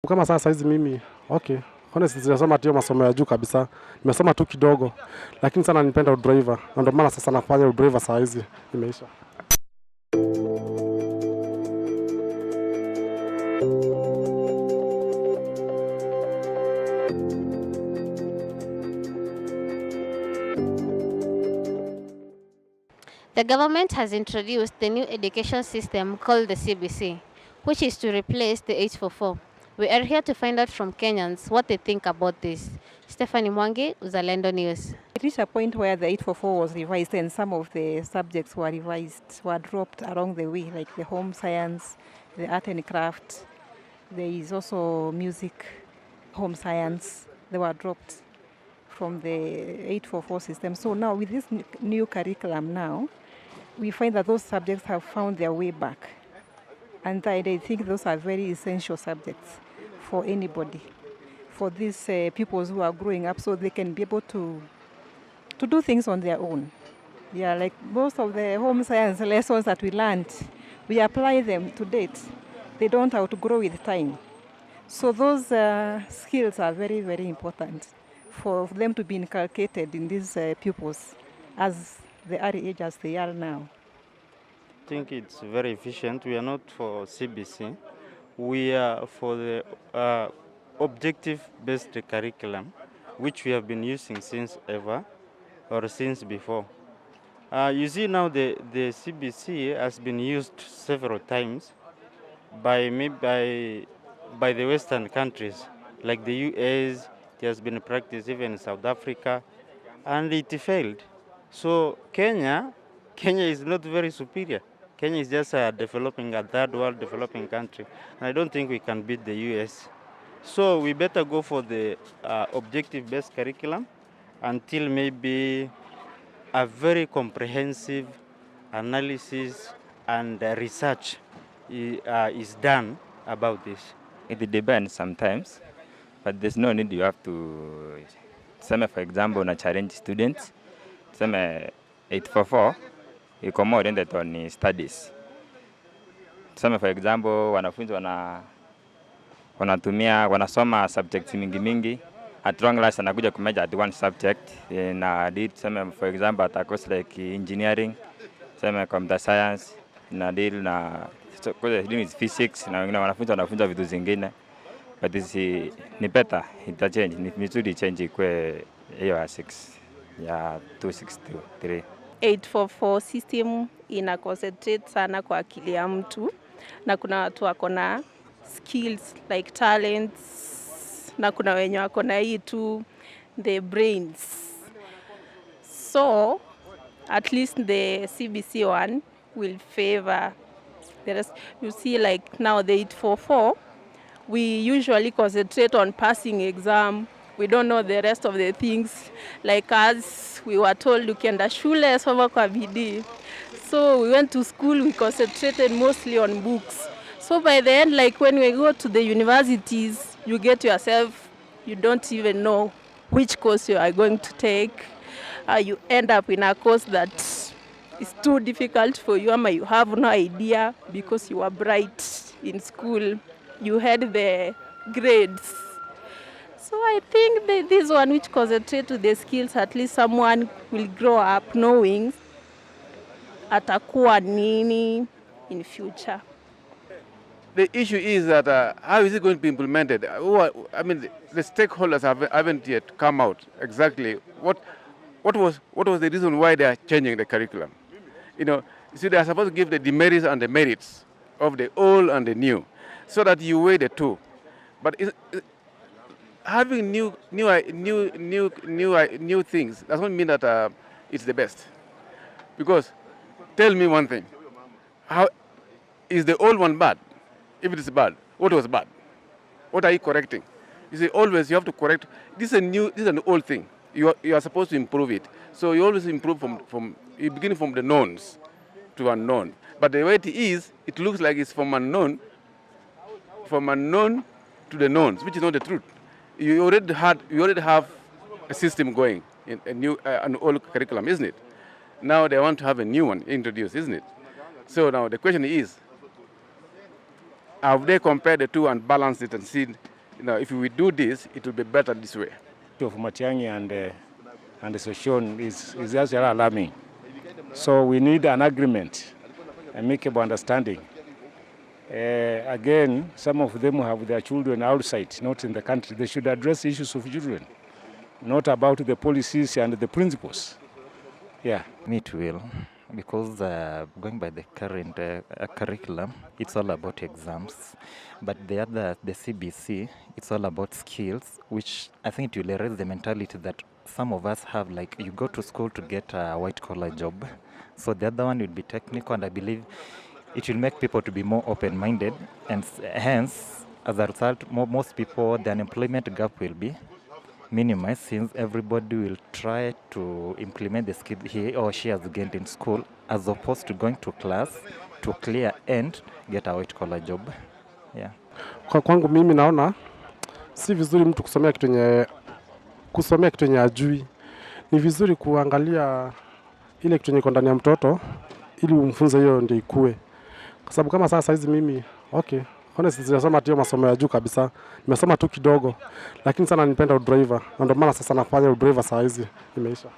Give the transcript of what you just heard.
Kama sasa hizi mimi, okay. Honestly sijasoma hiyo masomo ya juu kabisa. Nimesoma tu kidogo. Lakini sana nipenda udriver. Na ndio maana sasa nafanya udriver saa hizi imeisha. The government has introduced the new education system called the CBC, which is to replace the 844. We are here to find out from Kenyans what they think about this. Stephanie Mwangi, Uzalendo News. It reached a point where the 844 was revised and some of the subjects were dropped along the way, like the home science, the art and craft. There is also music, home science. They were dropped from the 844 system. So now with this new curriculum now, we find that those subjects have found their way back. And I think those are very essential subjects for anybody, for these pupils who are growing up, so they can be able to do things on their own. Yeah, like most of the home science lessons that we learned, we apply them to date. They don't outgrow with time. So those skills are very, very important for them to be inculcated in these pupils as the early age as they are now. I think it's very efficient. We are not for CBC. We are for the objective-based curriculum, which we have been using since ever or since before. You see now the CBC has been used several times by the Western countries, like the US. It has been practiced even in South Africa, and it failed. So Kenya is not very superior. Kenya is just a third world developing country. And I don't think we can beat the US. So we better go for the objective-based curriculum until maybe a very comprehensive analysis and research is done about this. It depends sometimes, but there's no need you have to, for example, na challenge students, 844, iko more oriented on studies. For example, wanafunzi wanasoma subjects mingi, at long last anakuja kumeja at one subject, na did for example at a course like engineering, computer science, na deal na is physics, na wengine wanafunza vitu zingine. But this ni better, ita change, ni vizuri change ikwe hiyo ya 6 ya 2623. 844 system ina concentrate sana kwa akili ya mtu, na kuna watu wako na skills like talents, na kuna wenye wako na hii tu the brains. So at least the CBC one will favor the rest. You see, like now the 844, we usually concentrate on passing exam. We don't know the rest of the things. Like us, we were told ukienda shule soma kwa bidii. So we went to school, we concentrated mostly on books. So by the end, like when we go to the universities, you get yourself, you don't even know which course you are going to take. You end up in a course that is too difficult for you, or you have no idea because you were bright in school. You had the grades. So I think that this one which concentrate to the skills, at least someone will grow up knowing atakuwa nini in future. The issue is that how is it going to be implemented? The stakeholders haven't yet come out exactly what was the reason why they are changing the curriculum. You see, they are supposed to give the demerits and the merits of the old and the new, so that you weigh the two. But having new things doesn't mean that it's the best. Because tell me one thing: how is the old one bad? If it is bad, what was bad? What are you correcting? You see, always you have to correct. This is an old thing. You are supposed to improve it. So you always improve from you begin from the knowns to unknown. But the way it is, it looks like it's from unknown to the knowns, which is not the truth. You already have a system going in an old curriculum, isn't it? Now they want to have a new one introduced, isn't it? So now the question is, Have they compared the two and balanced it and seen, if we do this, it will be better this way? Of Matiang'i and Soshon is just alarming. So we need an agreement, a amicable understanding. Again, some of them have their children outside, not in the country. They should address issues of children, not about the policies and the principles. Yeah. It will, because going by the current curriculum, it's all about exams. But the CBC, it's all about skills, which I think it will erase the mentality that some of us have, like you go to school to get a white-collar job. So the other one will be technical, and I believe it will make people to be more open-minded, and hence, as a result, most people, the unemployment gap will be minimized, since everybody will try to implement the skill he or she has gained in school, as opposed to going to class to clear and get a white-collar job. Yeah. Kwangu mimi naona si vizuri mtu kusomea kitu yenye ajui. Ni vizuri kuangalia ile kitu yenye iko ndani ya mtoto ili umfunze hiyo ndio ikue. Kwa sababu kama sasa hizi mimi honestly sijasoma hiyo masomo ya juu kabisa. Nimesoma tu kidogo, lakini sana nipenda udriver. Na ndio maana sasa nafanya udriver saa hizi imeisha.